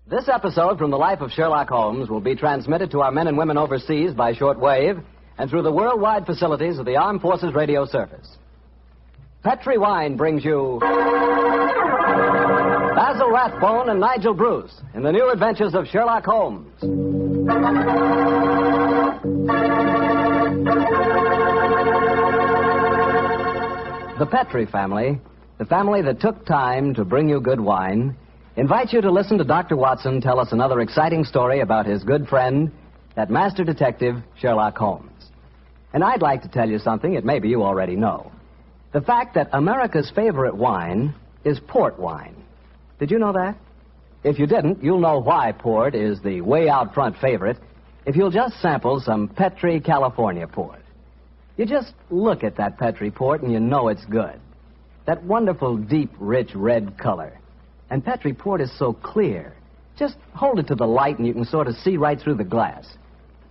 This episode from the life of Sherlock Holmes will be transmitted to our men and women overseas by shortwave and through the worldwide facilities of the Armed Forces Radio Service. Petri Wine brings you Basil Rathbone and Nigel Bruce in the new adventures of Sherlock Holmes. The Petri family, the family that took time to bring you good wine, invites you to listen to Dr. Watson tell us another exciting story about his good friend, that master detective, Sherlock Holmes. And I'd like to tell you something that maybe you already know. The fact that America's favorite wine is port wine. Did you know that? If you didn't, you'll know why port is the way out front favorite if you'll just sample some Petri California port. You just look at that Petri port and you know it's good. That wonderful, deep, rich red color. And Petri port is so clear. Just hold it to the light and you can sort of see right through the glass.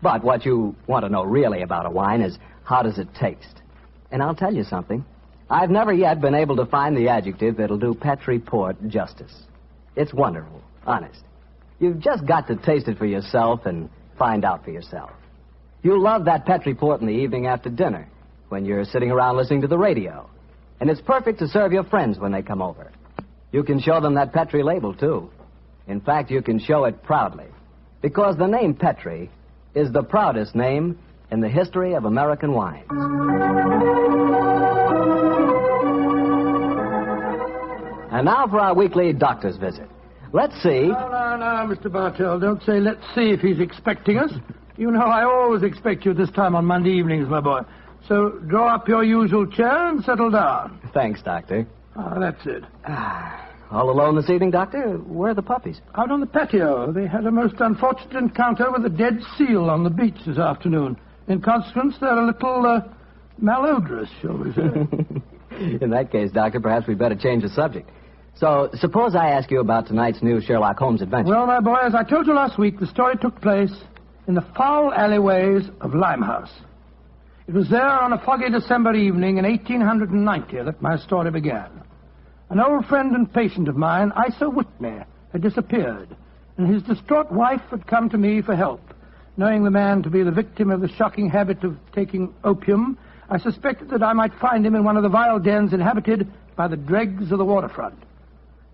But what you want to know really about a wine is how does it taste? And I'll tell you something. I've never yet been able to find the adjective that'll do Petri port justice. It's wonderful, honest. You've just got to taste it for yourself and find out for yourself. You'll love that Petri port in the evening after dinner when you're sitting around listening to the radio. And it's perfect to serve your friends when they come over. You can show them that Petri label, too. In fact, you can show it proudly. Because the name Petri is the proudest name in the history of American wines. And now for our weekly doctor's visit. Let's see... No, Mr. Bartell. Don't say let's see if he's expecting us. You know I always expect you this time on Monday evenings, my boy. So draw up your usual chair and settle down. Thanks, Doctor. That's it. All alone this evening, Doctor? Where are the puppies? Out on the patio. They had a most unfortunate encounter with a dead seal on the beach this afternoon. In consequence, they're a little malodorous, shall we say. In that case, Doctor, perhaps we'd better change the subject. So, suppose I ask you about tonight's new Sherlock Holmes adventure. Well, my boy, as I told you last week, the story took place in the foul alleyways of Limehouse. It was there on a foggy December evening in 1890 that my story began. An old friend and patient of mine, Isa Whitney, had disappeared, and his distraught wife had come to me for help. Knowing the man to be the victim of the shocking habit of taking opium, I suspected that I might find him in one of the vile dens inhabited by the dregs of the waterfront.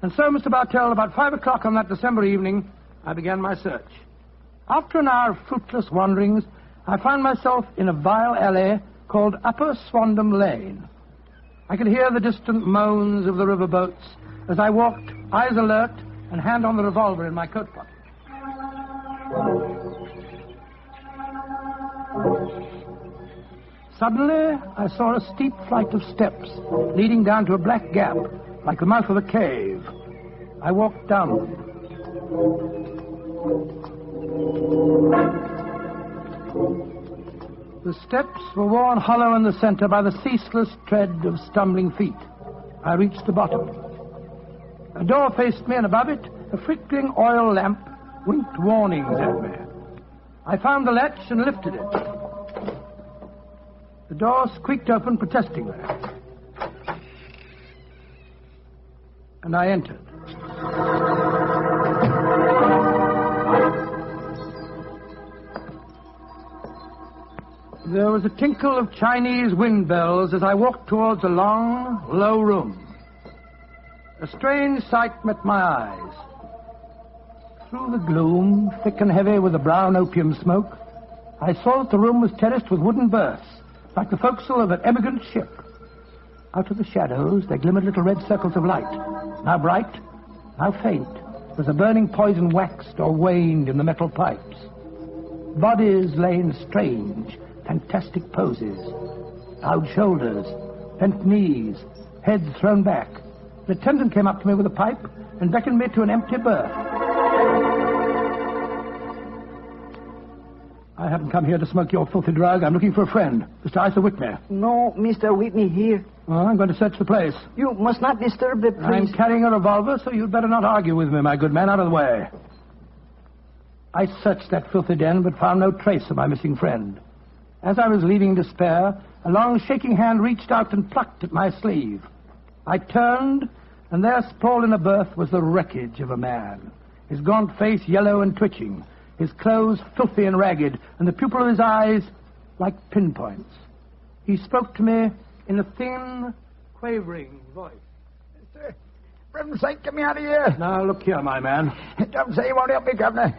And so, Mr. Bartell, about 5 o'clock on that December evening, I began my search. After an hour of fruitless wanderings, I found myself in a vile alley called Upper Swandam Lane. I could hear the distant moans of the riverboats as I walked, eyes alert, and hand on the revolver in my coat pocket. Suddenly, I saw a steep flight of steps leading down to a black gap, like the mouth of a cave. I walked down them. The steps were worn hollow in the center by the ceaseless tread of stumbling feet. I reached the bottom. A door faced me, and above it, a flickering oil lamp winked warnings at me. I found the latch and lifted it. The door squeaked open protestingly. And I entered. There was a tinkle of Chinese wind bells as I walked towards a long, low room. A strange sight met my eyes. Through the gloom, thick and heavy with the brown opium smoke, I saw that the room was terraced with wooden berths, like the forecastle of an emigrant ship. Out of the shadows, there glimmered little red circles of light, now bright, now faint, as the burning poison waxed or waned in the metal pipes. Bodies lay in strange, fantastic poses. Bowed shoulders, bent knees, heads thrown back. The attendant came up to me with a pipe and beckoned me to an empty berth. I haven't come here to smoke your filthy drug. I'm looking for a friend, Mr. Isa Whitney. No, Mr. Whitney here. Well, I'm going to search the place. You must not disturb the priest. I'm carrying a revolver, so you'd better not argue with me, my good man. Out of the way. I searched that filthy den, but found no trace of my missing friend. As I was leaving in despair, a long, shaking hand reached out and plucked at my sleeve. I turned, and there, sprawled in a berth, was the wreckage of a man. his gaunt face yellow and twitching, his clothes filthy and ragged, and the pupil of his eyes like pinpoints. He spoke to me in a thin, quavering voice. Mister, for heaven's sake, get me out of here. Now, look here, my man. Don't say you won't help me, Governor.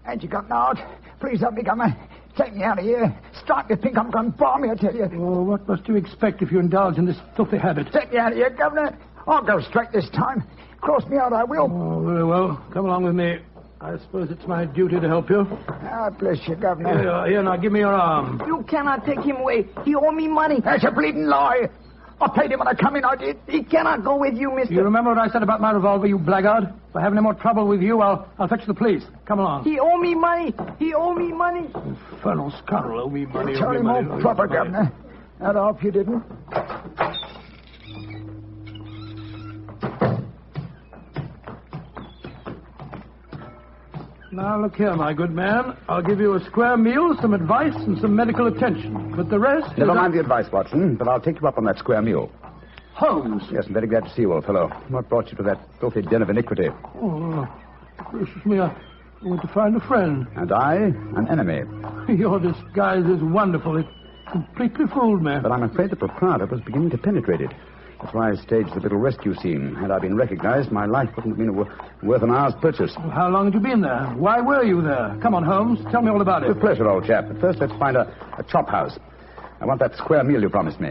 Ain't you got naught? Please help me, Governor. Take me out of here. Strike me pink, I'm going to bomb me, I tell you. Oh, what must you expect if you indulge in this filthy habit? Take me out of here, Governor. I'll go straight this time. Cross me out, I will. Oh, very well. Come along with me. I suppose it's my duty to help you. God bless you, Governor. Here, now, give me your arm. You cannot take him away. He owe me money. That's a bleeding lie. I paid him when I come in, I did. He cannot go with you, mister. You remember what I said about my revolver, you blackguard? If I have any more trouble with you, I'll fetch the police. Come along. He owe me money. He owe me money. Infernal scoundrel, owe me money. Tell him more proper, Governor. That off you didn't. Now, look here, my good man. I'll give you a square meal, some advice, and some medical attention. But the rest... Never mind the advice, Watson, but I'll take you up on that square meal. Holmes. Yes, I'm very glad to see you, old fellow. What brought you to that filthy den of iniquity? Oh, gracious me, I went to find a friend. And I, an enemy. Your disguise is wonderful. It completely fooled me. But I'm afraid the proprietor was beginning to penetrate it. That's why I staged the little rescue scene. Had I been recognized, my life wouldn't have been worth an hour's purchase. Well, how long had you been there? Why were you there? Come on, Holmes. Tell me all about it. With pleasure, old chap. But first, let's find a chop house. I want that square meal you promised me.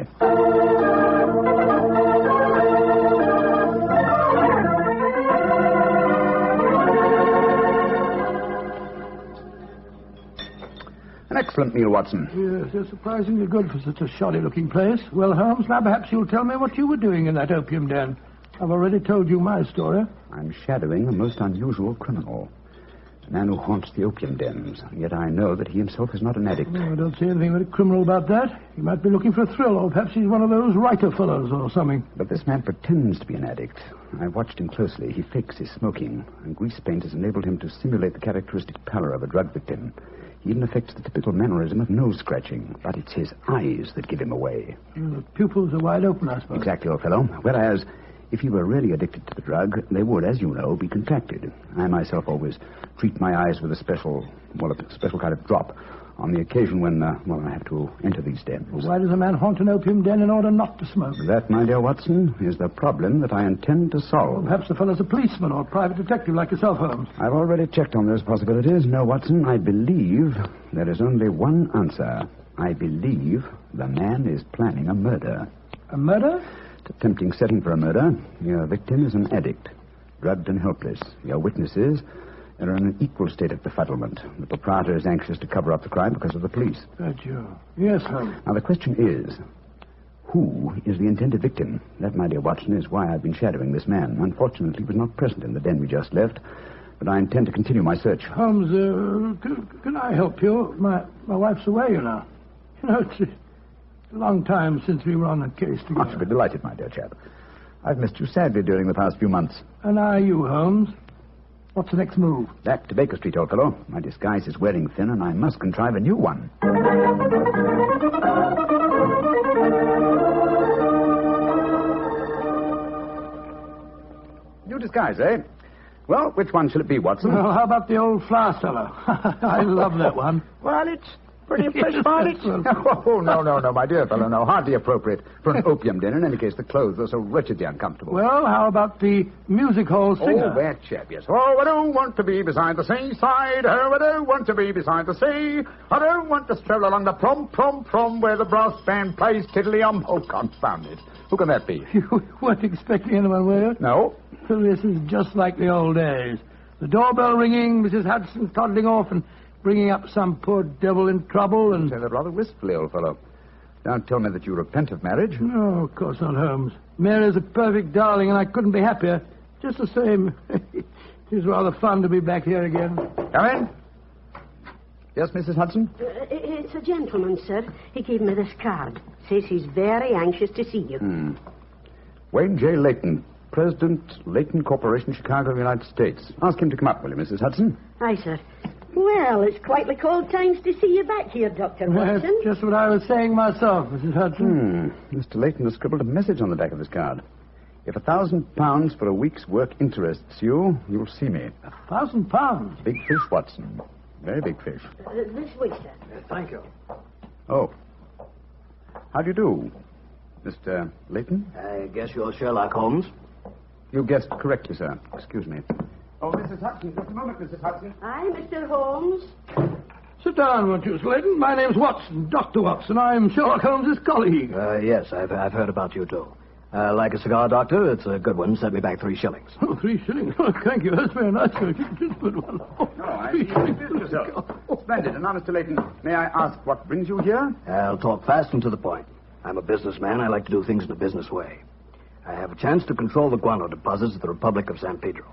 An excellent meal, Watson. Yes, they're surprisingly good for such a shoddy-looking place. Well, Holmes, now perhaps you'll tell me what you were doing in that opium den. I've already told you my story. I'm shadowing a most unusual criminal. A man who haunts the opium dens. And yet I know that he himself is not an addict. Oh, I don't see anything very criminal about that. He might be looking for a thrill, or perhaps he's one of those writer fellows or something. But this man pretends to be an addict. I watched him closely. He fakes his smoking, and grease paint has enabled him to simulate the characteristic pallor of a drug victim. He even affects the typical mannerism of nose-scratching, but it's his eyes that give him away. The pupils are wide open, I suppose. Exactly, old fellow. Whereas, if he were really addicted to the drug, they would, as you know, be contracted. I myself always treat my eyes with a special kind of drop on the occasion when, I have to enter these dens. Well, why does a man haunt an opium den in order not to smoke? That, my dear Watson, is the problem that I intend to solve. Well, perhaps the fellow's a policeman or a private detective like yourself, Holmes. I've already checked on those possibilities. No, Watson, I believe there is only one answer. I believe the man is planning a murder. A murder? It's a tempting setting for a murder. Your victim is an addict, drugged and helpless. Your witnesses are in an equal state of befuddlement. The proprietor is anxious to cover up the crime because of the police. Right, you. Yes, Holmes. Now, the question is, who is the intended victim? That, my dear Watson, is why I've been shadowing this man. Unfortunately, he was not present in the den we just left, but I intend to continue my search. Holmes, can I help you? My wife's away, you know. You know, it's a long time since we were on a case together. I should be delighted, my dear chap. I've missed you sadly during the past few months. And are you, Holmes? What's the next move? Back to Baker Street, old fellow. My disguise is wearing thin, and I must contrive a new one. New disguise, eh? Well, which one shall it be, Watson? Well, how about the old flour cellar? I love that one. Well, it's pretty fresh, Barney. Oh, no, my dear fellow, no. Hardly appropriate for an opium den. In any case, the clothes are so wretchedly uncomfortable. Well, how about the music hall singer? Oh, that chap, yes. Oh, I don't want to be beside the seaside. Oh, I don't want to be beside the sea. I don't want to stroll along the prom, where the brass band plays tiddly-um. Oh, confound it. Who can that be? You weren't expecting anyone, were you? No. Well, this is just like the old days. The doorbell ringing, Mrs. Hudson toddling off and bringing up some poor devil in trouble and... You say that rather wistfully, old fellow. Don't tell me that you repent of marriage. No, of course not, Holmes. Mary's a perfect darling, and I couldn't be happier. Just the same. It is rather fun to be back here again. Come in. Yes, Mrs. Hudson? It's a gentleman, sir. He gave me this card. Says he's very anxious to see you. Wayne J. Leyton, President, Leyton Corporation, Chicago, United States. Ask him to come up, will you, Mrs. Hudson? Aye, sir. Well, it's quite the cold times to see you back here, Dr. Watson. That's just what I was saying myself, Mrs. Hudson. Mr. Leyton has scribbled a message on the back of his card. If £1,000 for a week's work interests you, you'll see me. £1,000? Big fish, Watson. Very big fish. This way, sir. Thank you. Oh. How do you do, Mr. Leyton? I guess you're Sherlock Holmes. You guessed correctly, sir. Excuse me. Oh, Mrs. Hudson. Just a moment, Mrs. Hudson. Hi, Mr. Holmes. Sit down, won't you, Leyton? My name's Watson, Dr. Watson. I'm Sherlock Holmes' colleague. Yes, I've heard about you, too. Like a cigar, Doctor? It's a good one. Set me back 3 shillings. Oh, 3 shillings? Oh, thank you. That's very nice. Just put one. Oh, No, I see you did yourself. Splendid. And now, Mr. Leyton, may I ask what brings you here? I'll talk fast and to the point. I'm a businessman. I like to do things in a business way. I have a chance to control the guano deposits of the Republic of San Pedro.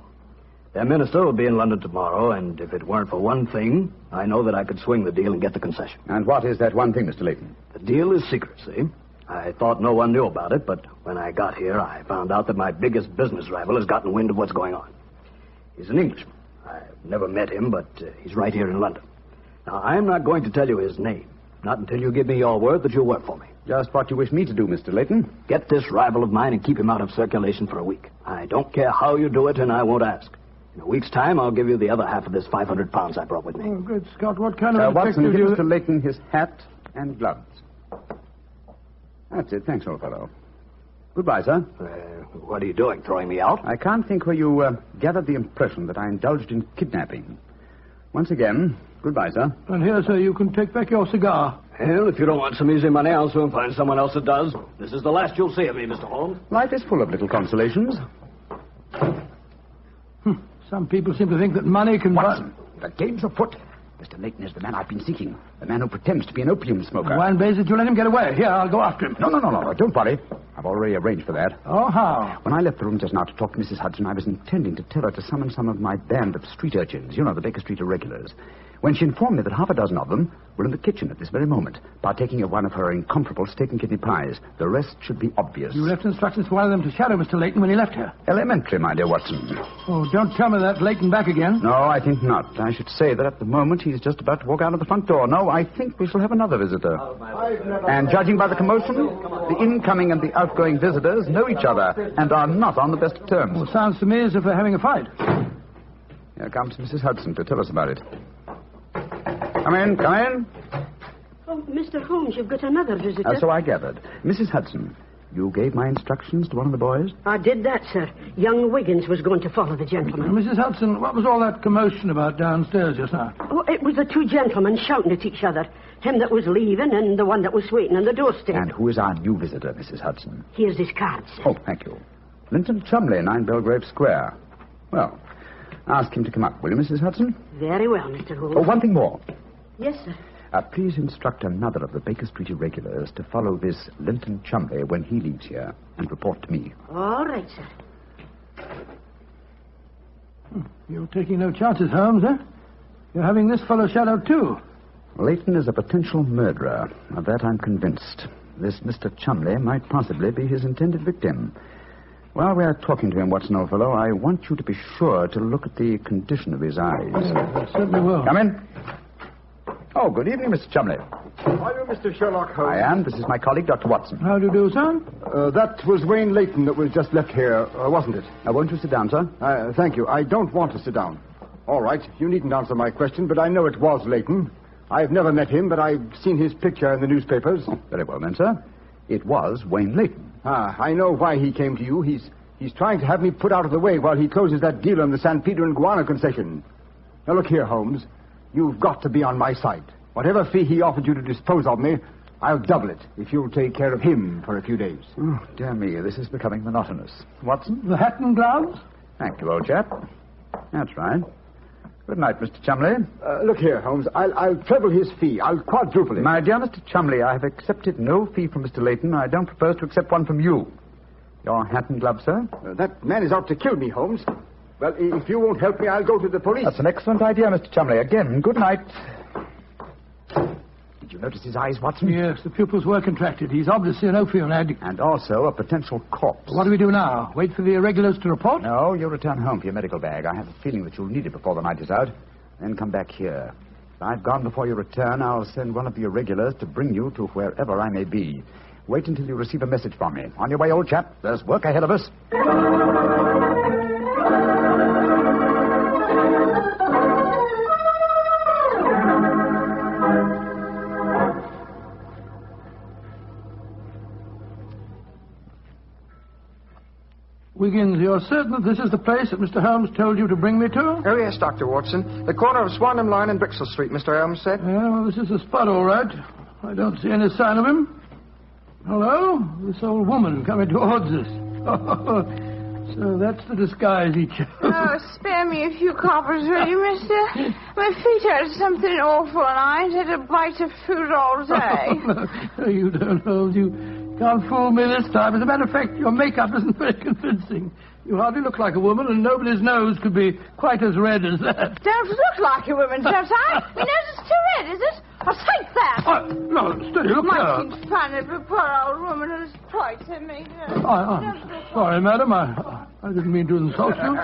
Their minister will be in London tomorrow, and if it weren't for one thing, I know that I could swing the deal and get the concession. And what is that one thing, Mr. Leyton? The deal is secret, see? I thought no one knew about it, but when I got here, I found out that my biggest business rival has gotten wind of what's going on. He's an Englishman. I've never met him, but he's right here in London. Now, I'm not going to tell you his name, not until you give me your word that you'll work for me. Just what you wish me to do, Mr. Leyton. Get this rival of mine and keep him out of circulation for a week. I don't care how you do it, and I won't ask. In a week's time, I'll give you the other half of this £500 I brought with me. Oh, good Scott. What kind of Watson, detective give you... Mr. Leyton his hat and gloves. That's it. Thanks, old fellow. Goodbye, sir. What are you doing, throwing me out? I can't think where you gathered the impression that I indulged in kidnapping. Once again, goodbye, sir. And here, sir, you can take back your cigar. Well, if you don't want some easy money, I'll soon find someone else that does. This is the last you'll see of me, Mr. Holmes. Life is full of little consolations. Some people seem to think that money can... Watson, the game's afoot. Mr. Leyton is the man I've been seeking. The man who pretends to be an opium smoker. Why in blazes did you let him get away? Here, I'll go after him. No. Don't worry. I've already arranged for that. Oh, how? When I left the room just now to talk to Mrs. Hudson, I was intending to tell her to summon some of my band of street urchins. You know, the Baker Street irregulars. When she informed me that half a dozen of them were in the kitchen at this very moment, partaking of one of her incomparable steak and kidney pies. The rest should be obvious. You left instructions for one of them to shadow Mr. Leyton when he left here. Elementary, my dear Watson. Oh, don't tell me that Leyton back again. No, I think not. I should say that at the moment he's just about to walk out of the front door. No, I think we shall have another visitor. And judging by the commotion, the incoming and the outgoing visitors know each other and are not on the best of terms. Well, sounds to me as if they're having a fight. Here comes Mrs. Hudson to tell us about it. Come in. Oh, Mr. Holmes, you've got another visitor. So I gathered. Mrs. Hudson, you gave my instructions to one of the boys? I did that, sir. Young Wiggins was going to follow the gentleman. Mrs. Hudson, what was all that commotion about downstairs just now? Oh, it was the 2 gentlemen shouting at each other. Him that was leaving and the one that was waiting on the doorstep. And who is our new visitor, Mrs. Hudson? Here's his card, sir. Oh, thank you. Linton Chumley, 9 Belgrave Square. Well, ask him to come up, will you, Mrs. Hudson? Very well, Mr. Holmes. Oh, one thing more. Yes, sir. Please instruct another of the Baker Street irregulars to follow this Linton Chumley when he leaves here and report to me. All right, sir. You're taking no chances, Holmes, eh? You're having this fellow shadowed, too. Leyton is a potential murderer. Of that I'm convinced. This Mr. Chumley might possibly be his intended victim. While we're talking to him, Watson, old fellow, I want you to be sure to look at the condition of his eyes. I certainly will. Come in. Oh, good evening, Mr. Chumley. Are you Mr. Sherlock Holmes? I am. This is my colleague, Dr. Watson. How do you do, sir? That was Wayne Leyton that was just left here, wasn't it? Now, won't you sit down, sir? Thank you. I don't want to sit down. All right, you needn't answer my question, but I know it was Leyton. I've never met him, but I've seen his picture in the newspapers. Oh, very well, then, sir. It was Wayne Leyton. I know why he came to you. He's trying to have me put out of the way while he closes that deal on the San Pedro and Guana concession. Now, look here, Holmes. You've got to be on my side. Whatever fee he offered you to dispose of me, I'll double it if you'll take care of him for a few days. Oh, dear me, this is becoming monotonous. Watson? The hat and gloves? Thank you, old chap. That's right. Good night, Mr. Chumley. Look here, Holmes. I'll treble his fee. I'll quadruple it. My dear Mr. Chumley, I have accepted no fee from Mr. Leyton. I don't propose to accept one from you. Your hat and gloves, sir? That man is out to kill me, Holmes. Well, if you won't help me, I'll go to the police. That's an excellent idea, Mr. Chumley. Again, good night. Did you notice his eyes, Watson? Yes, the pupils were contracted. He's obviously an opium addict. And also a potential corpse. What do we do now? Wait for the irregulars to report? No, you'll return home for your medical bag. I have a feeling that you'll need it before the night is out. Then come back here. If I've gone before you return, I'll send one of the irregulars to bring you to wherever I may be. Wait until you receive a message from me. On your way, old chap. There's work ahead of us. Wiggins, you're certain that this is the place that Mr. Holmes told you to bring me to? Oh, yes, Dr. Watson. The corner of Swanham Line and Brixton Street, Mr. Holmes said. Yeah, well, this is the spot, all right. I don't see any sign of him. Hello? This old woman coming towards us. So that's the disguise he chose. Oh, spare me a few coppers, will you, mister? My feet hurt something awful, and I ain't had a bite of food all day. No, you don't, Holmes. You can't fool me this time. As a matter of fact, your makeup isn't very convincing. You hardly look like a woman, and nobody's nose could be quite as red as that. Don't look like a woman, don't I? My nose is too red, is it? I'll take that. No, steady, look Might here. seem funny, but poor old woman has frightened me. I'm sorry, madam. I didn't mean to insult you.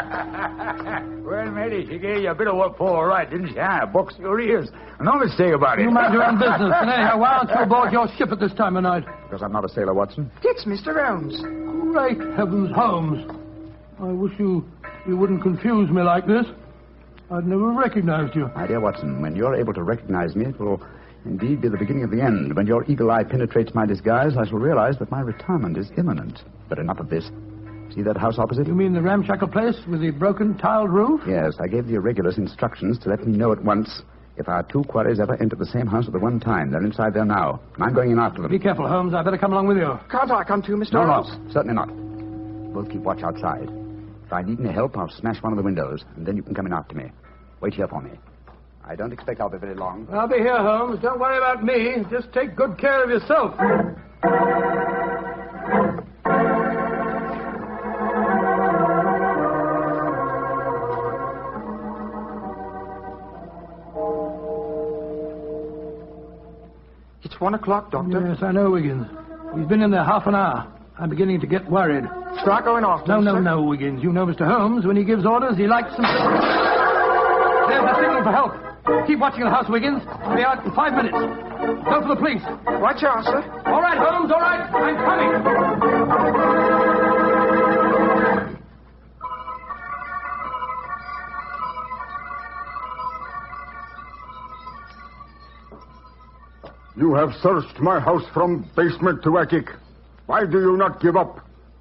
Well, matey, she gave you a bit of what for, all right, didn't she? Ah, box your ears. No mistake about it. You mind your own business. And anyhow, why aren't you aboard your ship at this time of night? Because I'm not a sailor, Watson. It's Mr. Holmes. Great heavens, Holmes. I wish you wouldn't confuse me like this. I'd never recognized you. My dear Watson, when you're able to recognize me, it will indeed be the beginning of the end. When your eagle eye penetrates my disguise, I shall realize that my retirement is imminent. But enough of this. See that house opposite? You mean the ramshackle place with the broken tiled roof? Yes, I gave the irregulars instructions to let me know at once if our two quarries ever enter the same house at the one time. They're inside there now, and I'm going in after them. Be careful, Holmes. I'd better come along with you. Can't I come too, Mr. No, Holmes? no, certainly not. Both keep watch outside. If I need any help, I'll smash one of the windows, and then you can come in after me. Wait here for me. I don't expect I'll be very long. I'll be here, Holmes. Don't worry about me. Just take good care of yourself. It's 1 o'clock, Doctor. Yes, I know, Wiggins. He's been in there half an hour. I'm beginning to get worried. Start going off, No, Wiggins. You know Mr. Holmes. When he gives orders, he likes them. There's the signal for help. Keep watching the house, Wiggins. I'll be out in 5 minutes. Go for the police. Right you are, sir. All right, Holmes, all right. I'm coming. You have searched my house from basement to attic. Why do you not give up?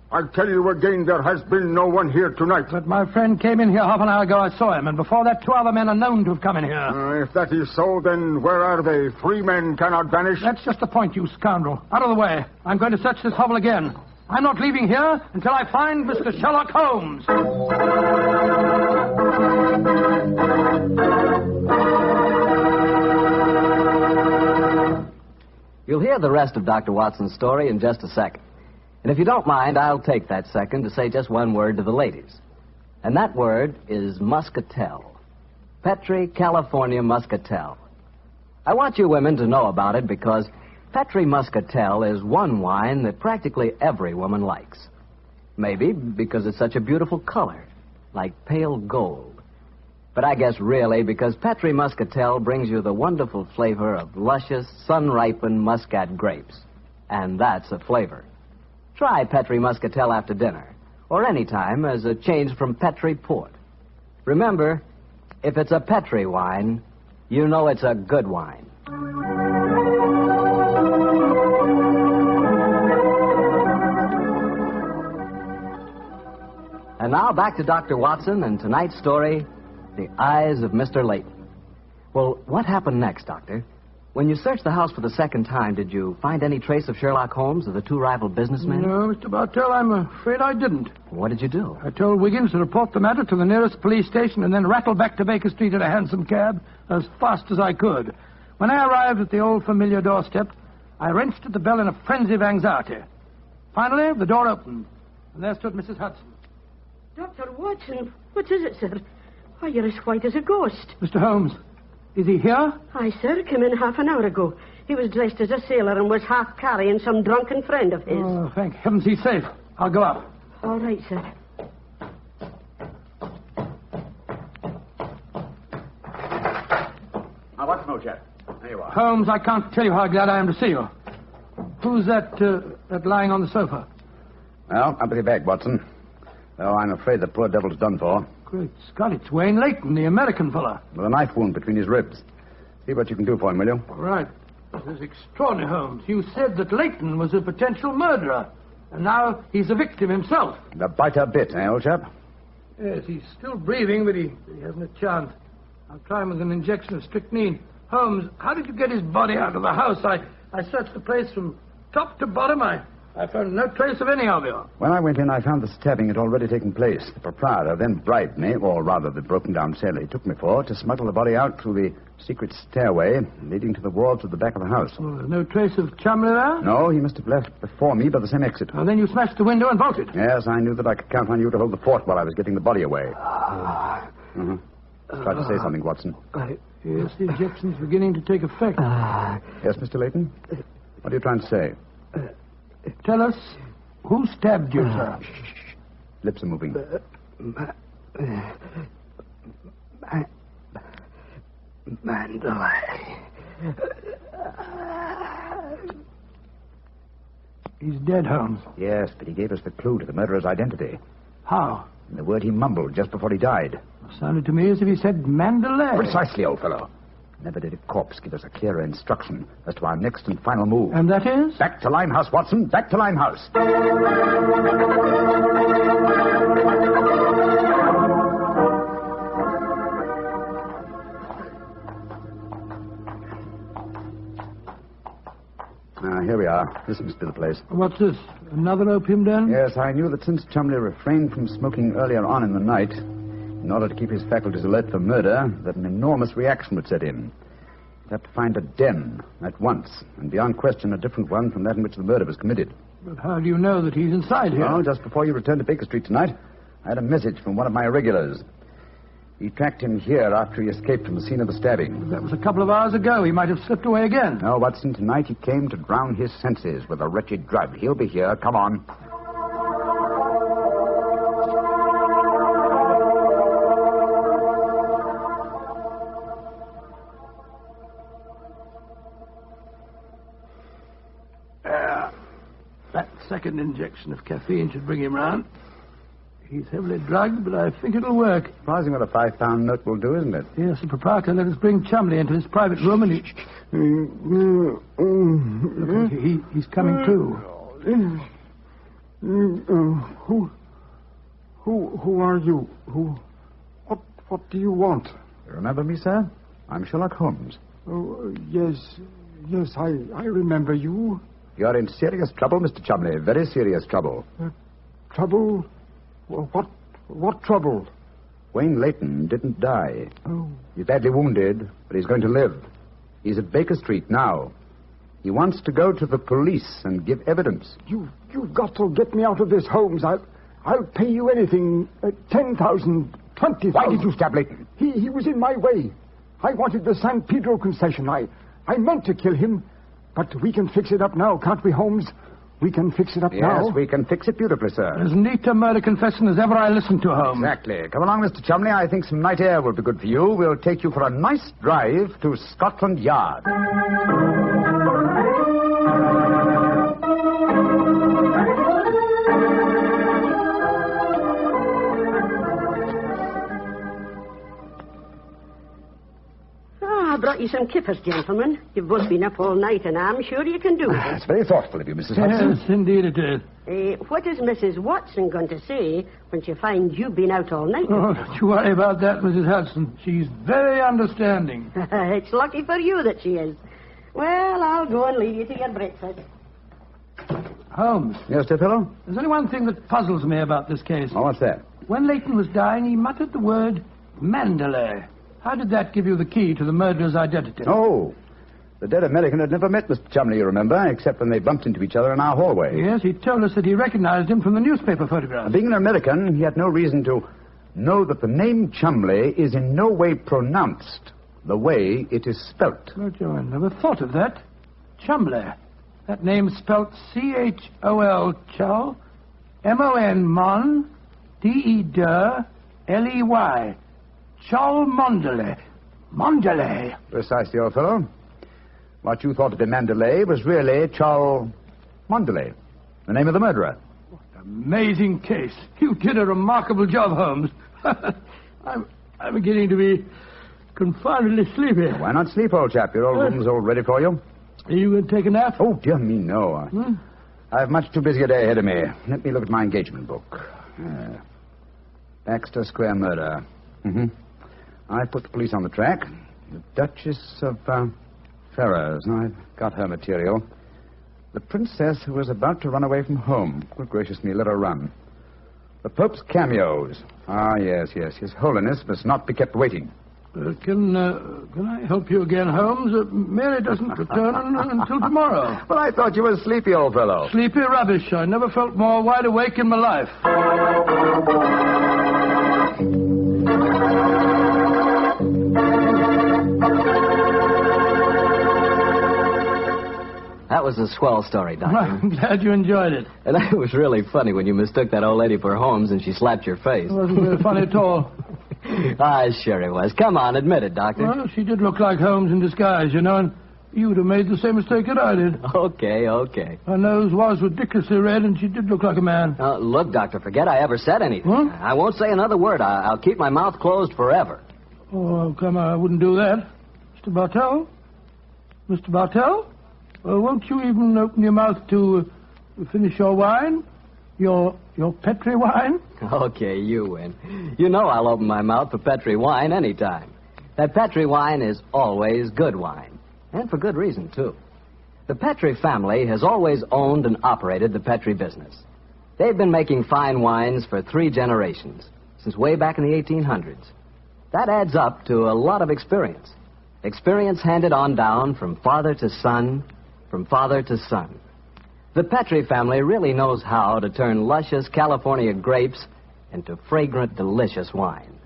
I tell you again, there has been no one here tonight. But my friend came in here half an hour ago. I saw him, and before that, 2 other men are known to have come in here. If that is so, then where are they? 3 men cannot vanish. That's just the point, you scoundrel. Out of the way. I'm going to search this hovel again. I'm not leaving here until I find Mr. Sherlock Holmes. You'll hear the rest of Dr. Watson's story in just a second. And if you don't mind, I'll take that second to say just one word to the ladies. And that word is muscatel. Petri California Muscatel. I want you women to know about it because Petri Muscatel is one wine that practically every woman likes. Maybe because it's such a beautiful color, like pale gold. But I guess really because Petri Muscatel brings you the wonderful flavor of luscious, sun-ripened muscat grapes. And that's a flavor. Try Petri Muscatel after dinner, or any time as a change from Petri Port. Remember, if it's a Petri wine, you know it's a good wine. And now back to Dr. Watson and tonight's story, The Eyes of Mr. Leyton. Well, what happened next, Doctor? When you searched the house for the second time, did you find any trace of Sherlock Holmes or the 2 rival businessmen? No, Mr. Bartell, I'm afraid I didn't. What did you do? I told Wiggins to report the matter to the nearest police station and then rattle back to Baker Street in a hansom cab as fast as I could. When I arrived at the old familiar doorstep, I wrenched at the bell in a frenzy of anxiety. Finally, the door opened, and there stood Mrs. Hudson. Dr. Watson, what is it, sir? Why, you're as white as a ghost. Mr. Holmes, is he here? Aye, sir. Came in half an hour ago. He was dressed as a sailor and was half carrying some drunken friend of his. Oh, thank heavens he's safe. I'll go up. All right, sir. Now, what's more, chap? There you are. Holmes, I can't tell you how glad I am to see you. Who's that lying on the sofa? Well, up with your bag, Watson. Oh, I'm afraid the poor devil's done for. Great Scott, it's Wayne Leyton, the American fella. With a knife wound between his ribs. See what you can do for him, will you? All right. This is extraordinary, Holmes. You said that Leyton was a potential murderer, and now he's a victim himself. The biter bit, eh, old chap? Yes, he's still breathing, but he hasn't a chance. I'll try him with an injection of strychnine. Holmes, how did you get his body out of the house? I searched the place from top to bottom. I found no trace of any of you. When I went in, I found the stabbing had already taken place. The proprietor then bribed me, or rather the broken-down sailor he took me for, to smuggle the body out through the secret stairway leading to the wards at the back of the house. Oh, no trace of Chumley there? No, he must have left before me by the same exit. Oh, then you smashed the window and bolted? Yes, I knew that I could count on you to hold the fort while I was getting the body away. Try to say something, Watson. Yes, the injection's beginning to take effect. Yes, Mr. Leyton? What are you trying to say? Tell us, who stabbed you, sir? Lips are moving. Mandalay. He's dead, Holmes. Yes, but he gave us the clue to the murderer's identity. How? The word he mumbled just before he died. Sounded to me as if he said Mandalay. Precisely, old fellow. Never did a corpse give us a clearer instruction as to our next and final move. And that is? Back to Limehouse, Watson. Back to Limehouse. Here we are. This must be the place. What's this? Another opium den? Yes, I knew that since Chumley refrained from smoking earlier on in the night, in order to keep his faculties alert for murder, that an enormous reaction would set in. You'd have to find a den at once, and beyond question a different one from that in which the murder was committed. But how do you know that he's inside here? Well, just before you returned to Baker Street tonight, I had a message from one of my regulars. He tracked him here after he escaped from the scene of the stabbing. That was a couple of hours ago. He might have slipped away again. No, Watson, tonight he came to drown his senses with a wretched drug. He'll be here. Come on. That second injection of caffeine should bring him round. He's heavily drugged, but I think it'll work. Surprising what a £5 note will do, isn't it? Yes, the proprietor let us bring Chumley into his private room, and he's coming to. Who are you? What do you want? You remember me, sir? I'm Sherlock Holmes. Oh, yes, I remember you. You're in serious trouble, Mr. Chumley. Very serious trouble. Trouble? What trouble? Wayne Leyton didn't die. Oh. He's badly wounded, but he's going to live. He's at Baker Street now. He wants to go to the police and give evidence. You've got to get me out of this, Holmes. I'll pay you anything. 10,000, 20,000. Why did you stab Leyton? He was in my way. I wanted the San Pedro concession. I meant to kill him. But we can fix it up now, can't we, Holmes? We can fix it up now. Yes, we can fix it beautifully, sir. As neat a murder confession as ever I listened to, Holmes. Exactly. Come along, Mr. Chumley. I think some night air will be good for you. We'll take you for a nice drive to Scotland Yard. I brought you some kippers, gentlemen. You've both been up all night, and I'm sure you can do it. It's very thoughtful of you, Mrs. Hudson. Yes, indeed it is. What is Mrs. Watson going to say when she finds you've been out all night? Oh, don't you worry about that, Mrs. Hudson. She's very understanding. It's lucky for you that she is. Well, I'll go and leave you to your breakfast. Holmes. Yes, dear fellow? There's only one thing that puzzles me about this case. Oh, what's that? When Leyton was dying, he muttered the word Mandalay. How did that give you the key to the murderer's identity? Oh, the dead American had never met Mr. Chumley, you remember, except when they bumped into each other in our hallway. Yes, he told us that he recognized him from the newspaper photograph. Being an American, he had no reason to know that the name Chumley is in no way pronounced the way it is spelt. Oh, Joe, I never thought of that. Chumley. That name spelt C-H-O-L, Chol, M-O-N, Mon, D-E-D-L-E-Y. Chol Mondale. Mondale. Precisely, old fellow. What you thought to be Mandalay was really Chol Mondelez, the name of the murderer. Amazing case. You did a remarkable job, Holmes. I'm beginning to be confoundedly sleepy. Why not sleep, old chap? Your old room's all ready for you. Are you going to take a nap? Oh, dear me, no. I have much too busy a day ahead of me. Let me look at my engagement book. Baxter Square murder. I put the police on the track. The Duchess of Ferrers. Now, I've got her material. The princess who was about to run away from home. Good gracious me, let her run. The Pope's cameos. Ah, yes. His Holiness must not be kept waiting. Can I help you again, Holmes? Mary doesn't return until tomorrow. Well, I thought you were sleepy, old fellow. Sleepy rubbish. I never felt more wide awake in my life. That was a swell story, Doctor. I'm glad you enjoyed it. And it was really funny when you mistook that old lady for Holmes and she slapped your face. It wasn't very funny at all. Sure it was. Come on, admit it, Doctor. Well, she did look like Holmes in disguise, you know, and you would have made the same mistake that I did. Okay. Her nose was ridiculously red, and she did look like a man. Look, Doctor, forget I ever said anything. Huh? I won't say another word. I'll keep my mouth closed forever. Oh, come on, I wouldn't do that. Mr. Bartell? Mr. Bartell? Won't you even open your mouth to finish your wine? Your Petri wine? Okay, you win. You know I'll open my mouth for Petri wine anytime. That Petri wine is always good wine. And for good reason, too. The Petri family has always owned and operated the Petri business. They've been making fine wines for 3 generations, since way back in the 1800s. That adds up to a lot of experience. Experience handed on down from father to son, from father to son. The Petri family really knows how to turn luscious California grapes into fragrant, delicious wine.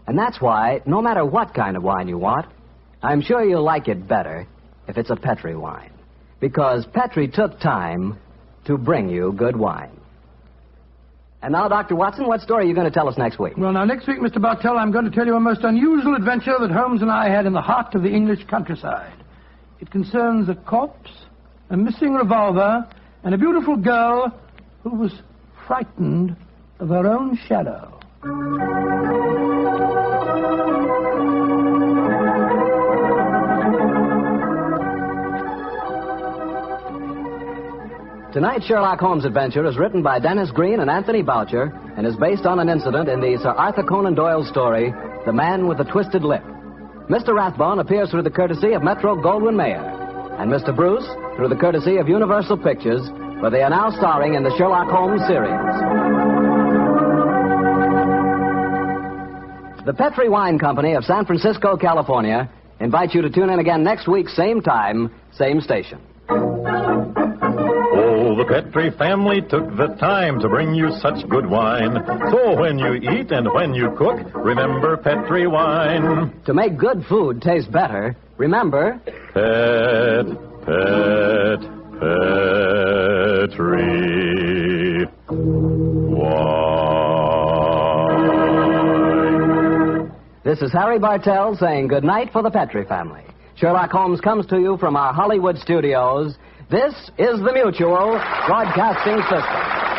And that's why, no matter what kind of wine you want, I'm sure you'll like it better if it's a Petri wine. Because Petri took time to bring you good wine. And now, Dr. Watson, what story are you going to tell us next week? Well, now, next week, Mr. Bartell, I'm going to tell you a most unusual adventure that Holmes and I had in the heart of the English countryside. It concerns a corpse, a missing revolver, and a beautiful girl who was frightened of her own shadow. Tonight's Sherlock Holmes adventure is written by Dennis Green and Anthony Boucher and is based on an incident in the Sir Arthur Conan Doyle story, The Man with the Twisted Lip. Mr. Rathbone appears through the courtesy of Metro-Goldwyn-Mayer, and Mr. Bruce through the courtesy of Universal Pictures, where they are now starring in the Sherlock Holmes series. The Petri Wine Company of San Francisco, California, invites you to tune in again next week, same time, same station. Oh, the Petri family took the time to bring you such good wine. So when you eat and when you cook, remember Petri wine. To make good food taste better, remember... Petri wine. This is Harry Bartell saying good night for the Petri family. Sherlock Holmes comes to you from our Hollywood studios. This is the Mutual Broadcasting System.